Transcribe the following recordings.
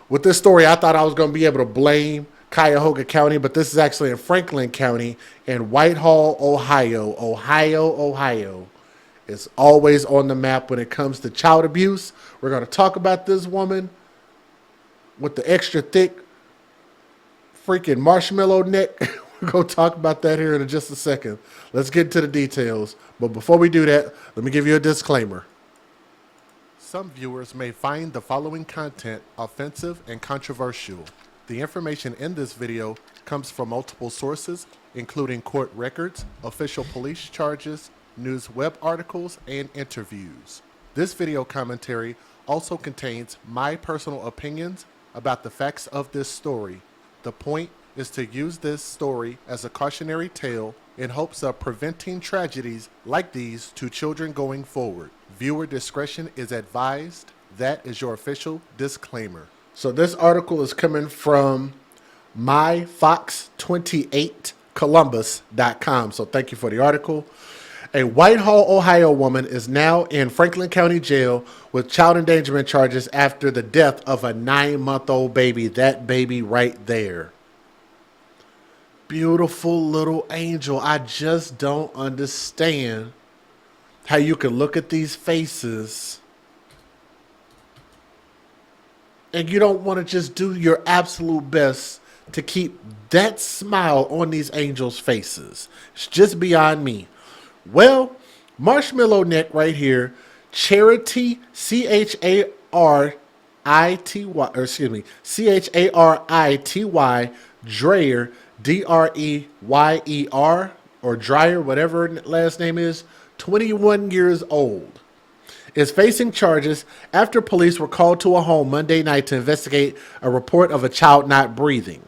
With this story, I thought I was going to be able to blame Cuyahoga County, but this is actually in Franklin County in Whitehall, Ohio. Ohio is always on the map when it comes to child abuse. We're going to talk about this woman with the extra thick freaking marshmallow neck. We're going to talk about that here in just a second. Let's get into the details. But before we do that, let me give you a disclaimer. Some viewers may find the following content offensive and controversial. The information in this video comes from multiple sources, including court records, official police charges, news web articles, and interviews. This video commentary also contains my personal opinions about the facts of this story. The point is to use this story as a cautionary tale in hopes of preventing tragedies like these to children going forward. Viewer discretion is advised. That is your official disclaimer. So this article is coming from myfox28columbus.com. So thank you for the article. A Whitehall, Ohio woman is now in Franklin County Jail with child endangerment charges after the death of a 9-month-old baby. That baby right there. Beautiful little angel. I just don't understand how you can look at these faces and you don't want to just do your absolute best to keep that smile on these angels' faces. It's just beyond me. Well, marshmallow neck right here, Charity, Charity, Charity, Dreyer, Dreyer, or Dreyer, whatever last name is, 21 years old, is facing charges after police were called to a home Monday night to investigate a report of a child not breathing.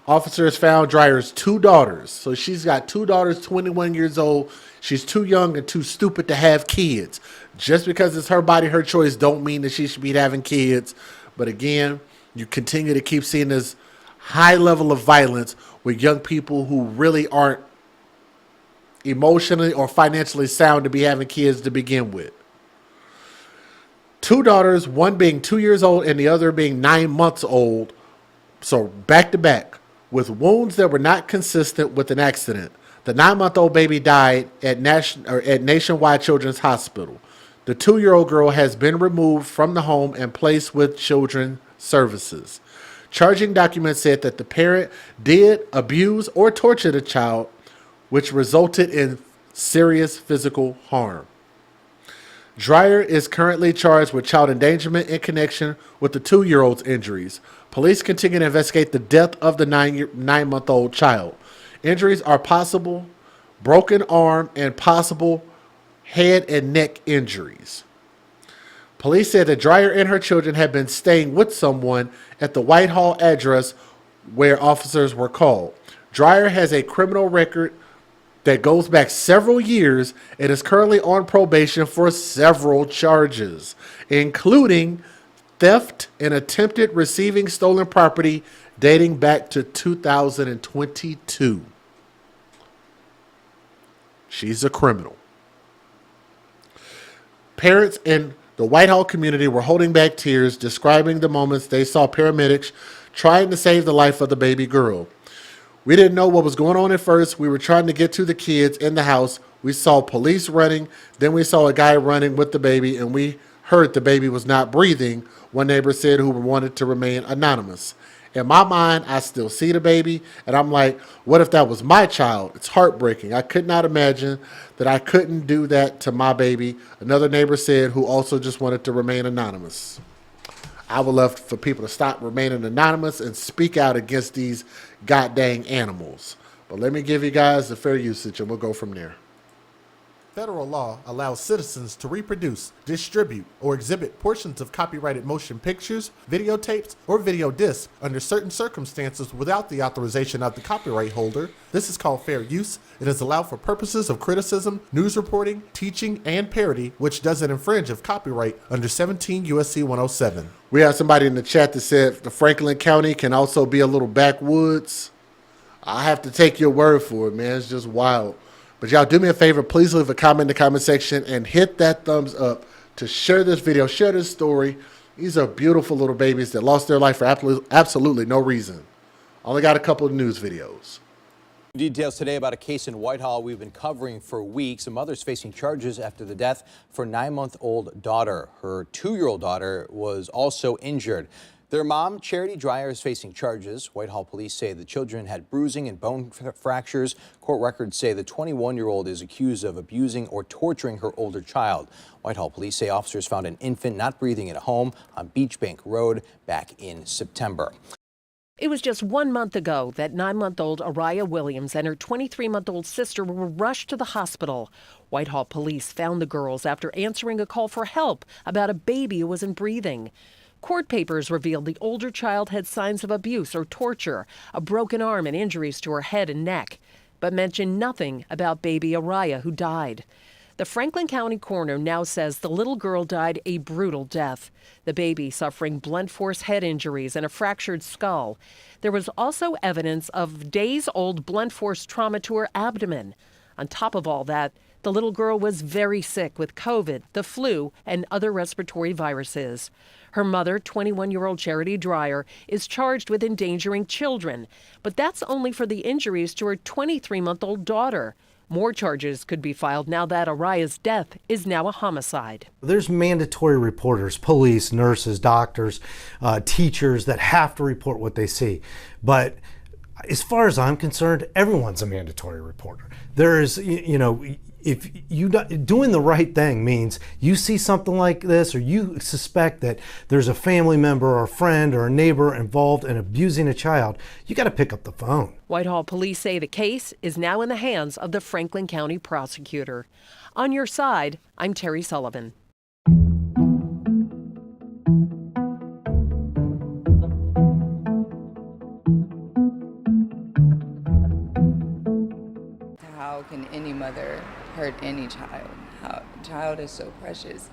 Officers found Dreyer's 2 daughters. So she's got 2 daughters, 21 years old. She's too young and too stupid to have kids. Just because it's her body, her choice, don't mean that she should be having kids. But again, you continue to keep seeing this high level of violence with young people who really aren't emotionally or financially sound to be having kids to begin with. 2 daughters, one being 2 years old and the other being 9 months old. So back to back with wounds that were not consistent with an accident. The 9-month-old baby died at Nationwide Children's Hospital. The 2-year-old girl has been removed from the home and placed with Children's Services. Charging documents said that the parent did abuse or torture the child, which resulted in serious physical harm. Dreyer is currently charged with child endangerment in connection with the 2-year-old's injuries. Police continue to investigate the death of the 9-month-old child. Injuries are possible broken arm and possible head and neck injuries. Police said that Dreyer and her children had been staying with someone at the Whitehall address where officers were called. Dreyer has a criminal record that goes back several years and is currently on probation for several charges, including theft and attempted receiving stolen property dating back to 2022. She's a criminal. Parents in the Whitehall community were holding back tears, describing the moments they saw paramedics trying to save the life of the baby girl. We didn't know what was going on at first. We were trying to get to the kids in the house. We saw police running. Then we saw a guy running with the baby, and we heard the baby was not breathing, one neighbor said, who wanted to remain anonymous. In my mind, I still see the baby, and I'm like, what if that was my child? It's heartbreaking. I could not imagine that I couldn't do that to my baby, another neighbor said, who also just wanted to remain anonymous. I would love for people to stop remaining anonymous and speak out against these goddamn animals. But let me give you guys the fair usage, and we'll go from there. Federal law allows citizens to reproduce, distribute, or exhibit portions of copyrighted motion pictures, videotapes, or video discs under certain circumstances without the authorization of the copyright holder. This is called fair use. It is allowed for purposes of criticism, news reporting, teaching, and parody, which doesn't infringe of copyright under 17 U.S.C. 107. We have somebody in the chat that said the Franklin County can also be a little backwoods. I have to take your word for it, man. It's just wild. But y'all do me a favor, please leave a comment in the comment section and hit that thumbs up to share this video, share this story. These are beautiful little babies that lost their life for absolutely no reason. Only got a couple of news videos. Details today about a case in Whitehall we've been covering for weeks. A mother's facing charges after the death of her 9-month-old daughter. Her 2-year-old daughter was also injured. Their mom, Charity Dreyer, is facing charges. Whitehall police say the children had bruising and bone fractures. Court records say the 21-year-old is accused of abusing or torturing her older child. Whitehall police say officers found an infant not breathing at a home on Beach Bank Road back in September. It was just 1 month ago that 9-month-old Araya Williams and her 23-month-old sister were rushed to the hospital. Whitehall police found the girls after answering a call for help about a baby who wasn't breathing. Court papers revealed the older child had signs of abuse or torture, a broken arm and injuries to her head and neck, but mentioned nothing about baby Araya, who died. The Franklin County coroner now says the little girl died a brutal death, the baby suffering blunt force head injuries and a fractured skull. There was also evidence of days-old blunt force trauma to her abdomen. On top of all that, the little girl was very sick with COVID, the flu, and other respiratory viruses. Her mother, 21-year-old Charity Dreyer, is charged with endangering children, but that's only for the injuries to her 23-month-old daughter. More charges could be filed now that Araya's death is now a homicide. There's mandatory reporters, police, nurses, doctors, teachers that have to report what they see. But as far as I'm concerned, everyone's a mandatory reporter. There is, if you doing the right thing means you see something like this, or you suspect that there's a family member or a friend or a neighbor involved in abusing a child, you got to pick up the phone. Whitehall police say the case is now in the hands of the Franklin County prosecutor. On your side, I'm Terry Sullivan. How can any mother hurt any child? A child is so precious.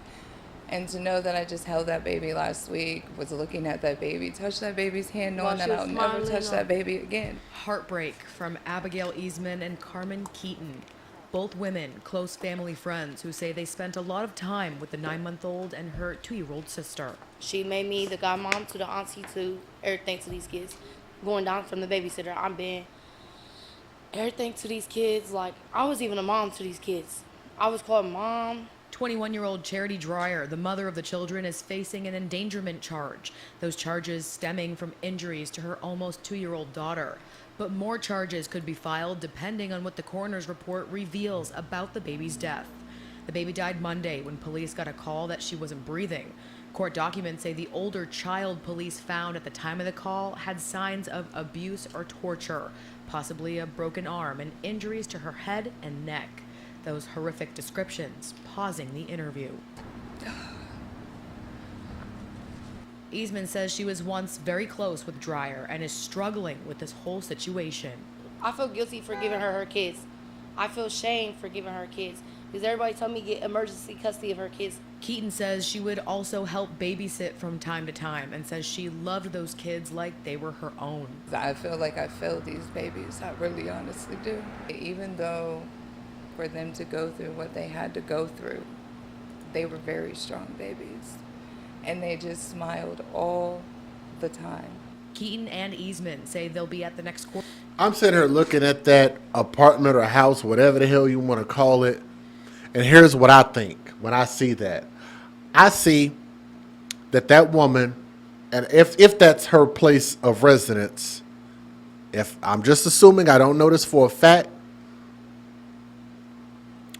And to know that I just held that baby last week, was looking at that baby, touched that baby's hand, knowing that I'll never touch that baby again. Heartbreak from Abigail Eastman and Carmen Keaton. Both women, close family friends, who say they spent a lot of time with the 9-month-old and her 2-year-old sister. She made me the godmom to the auntie to everything to these kids. Going down from the babysitter, I'm being everything to these kids. Like, I was even a mom to these kids. I was called mom. 21-year-old Charity Dreyer, the mother of the children, is facing an endangerment charge. Those charges stemming from injuries to her almost 2-year-old daughter. But more charges could be filed depending on what the coroner's report reveals about the baby's death. The baby died Monday when police got a call that she wasn't breathing. Court documents say the older child police found at the time of the call had signs of abuse or torture, possibly a broken arm and injuries to her head and neck. Those horrific descriptions pausing the interview. Eastman says she was once very close with Dreyer and is struggling with this whole situation. I feel guilty for giving her kids. I feel shame for giving her kids because everybody told me to get emergency custody of her kids. Keaton says she would also help babysit from time to time and says she loved those kids like they were her own. I feel like I failed these babies. I really honestly do. Even though for them to go through what they had to go through, they were very strong babies. And they just smiled all the time. Keaton and Eastman say they'll be at the next court. I'm sitting here looking at that apartment or house, whatever the hell you want to call it, and here's what I think when I see that. I see that woman, and if that's her place of residence, if I'm just assuming, I don't know this for a fact,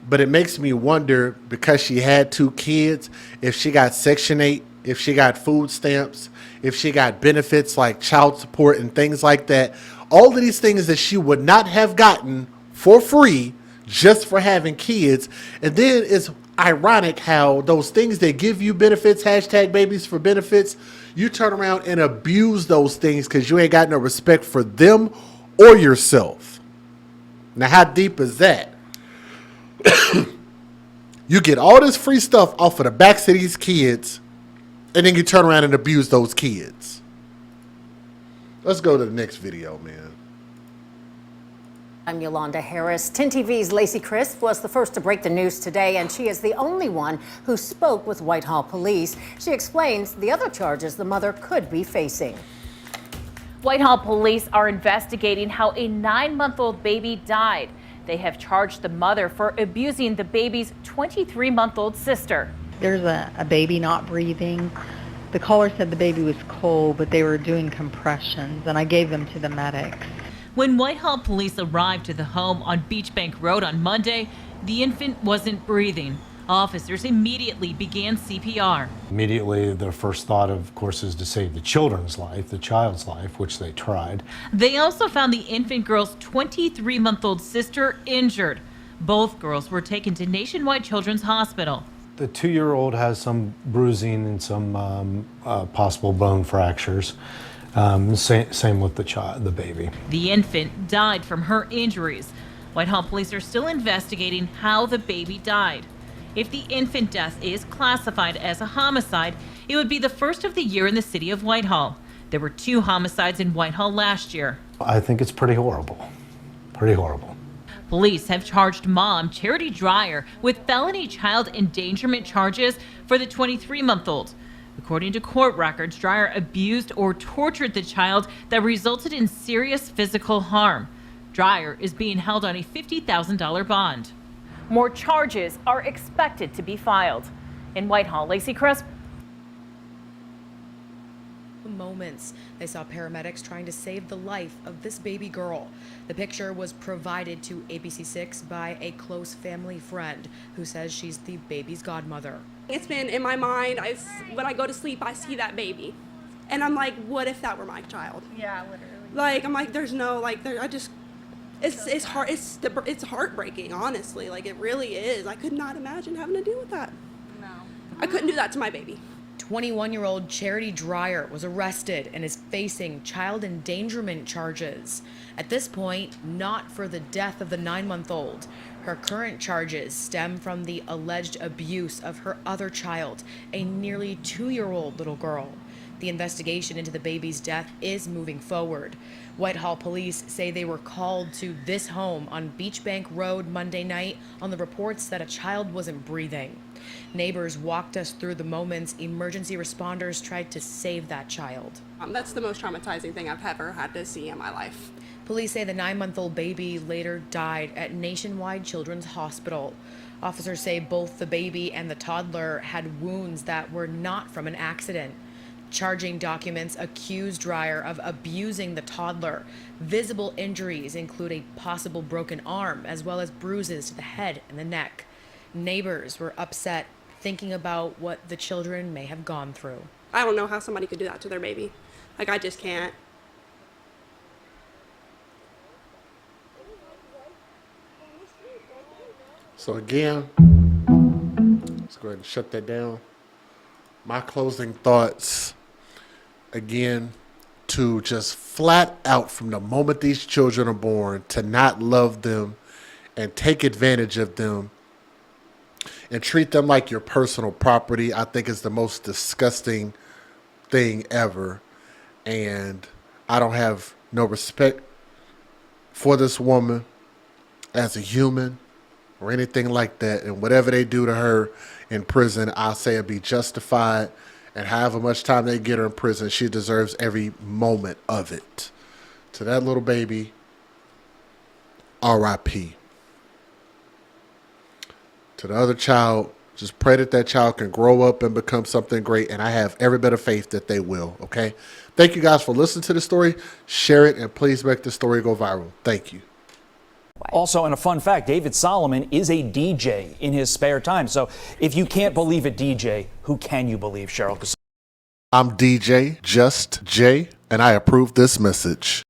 but it makes me wonder, because she had 2 kids, if she got Section 8, if she got food stamps, if she got benefits like child support and things like that. All of these things that she would not have gotten for free just for having kids. And then it's ironic how those things that give you benefits, hashtag babies for benefits, you turn around and abuse those things because you ain't got no respect for them or yourself. Now, how deep is that? You get all this free stuff off of the backs of these kids, and then you turn around and abuse those kids. Let's go to the next video, man. I'm Yolanda Harris. 10 TV's Lacey Crisp was the first to break the news today, and she is the only one who spoke with Whitehall police. She explains the other charges the mother could be facing. Whitehall police are investigating how a 9-month-old baby died. They have charged the mother for abusing the baby's 23-month-old sister. There's a baby not breathing. The caller said the baby was cold, but they were doing compressions, and I gave them to the medics. When Whitehall police arrived to the home on Beach Bank Road on Monday, the infant wasn't breathing. Officers immediately began CPR. Immediately, their first thought, of course, is to save the child's life, which they tried. They also found the infant girl's 23-month-old sister injured. Both girls were taken to Nationwide Children's Hospital. The 2-year-old has some bruising and some possible bone fractures. Same with the baby. The infant died from her injuries. Whitehall police are still investigating how the baby died. If the infant death is classified as a homicide, it would be the first of the year in the city of Whitehall. There were 2 homicides in Whitehall last year. I think it's pretty horrible. Pretty horrible. Police have charged mom, Charity Dreyer, with felony child endangerment charges for the 23-month-old. According to court records, Dreyer abused or tortured the child that resulted in serious physical harm. Dreyer is being held on a $50,000 bond. More charges are expected to be filed. In Whitehall, Lacey Crisp. Moments they saw paramedics trying to save the life of this baby girl. The picture was provided to ABC6 by a close family friend who says she's the baby's godmother. It's been in my mind. When I go to sleep, I see that baby, and I'm like, what if that were my child? Yeah, literally. Like, I'm like, there's no like, it's hard. It's heartbreaking, honestly. Like, it really is. I could not imagine having to deal with that. No, I couldn't do that to my baby. 21-year-old Charity Dreyer was arrested and is facing child endangerment charges. At this point, not for the death of the 9-month-old. Her current charges stem from the alleged abuse of her other child, a nearly 2-year-old little girl. The investigation into the baby's death is moving forward. Whitehall police say they were called to this home on Beach Bank Road Monday night on the reports that a child wasn't breathing. Neighbors walked us through the moments emergency responders tried to save that child. That's the most traumatizing thing I've ever had to see in my life. Police say the 9-month-old baby later died at Nationwide Children's Hospital. Officers say both the baby and the toddler had wounds that were not from an accident. Charging documents accuse Dreyer of abusing the toddler. Visible injuries include a possible broken arm as well as bruises to the head and the neck. Neighbors were upset thinking about what the children may have gone through. I don't know how somebody could do that to their baby. Like, I just can't. So again, let's go ahead and shut that down. My closing thoughts, again, to just flat out from the moment these children are born, to not love them and take advantage of them and treat them like your personal property, I think is the most disgusting thing ever. And I don't have no respect for this woman as a human or anything like that. And whatever they do to her in prison, I'll say it'll be justified. And however much time they get her in prison, she deserves every moment of it. To that little baby, R.I.P. To the other child, just pray that that child can grow up and become something great. And I have every bit of faith that they will. Okay. Thank you guys for listening to the story. Share it and please make the story go viral. Thank you. Also, and a fun fact, David Solomon is a DJ in his spare time. So if you can't believe a DJ, who can you believe, Cheryl? I'm DJ Just J, and I approve this message.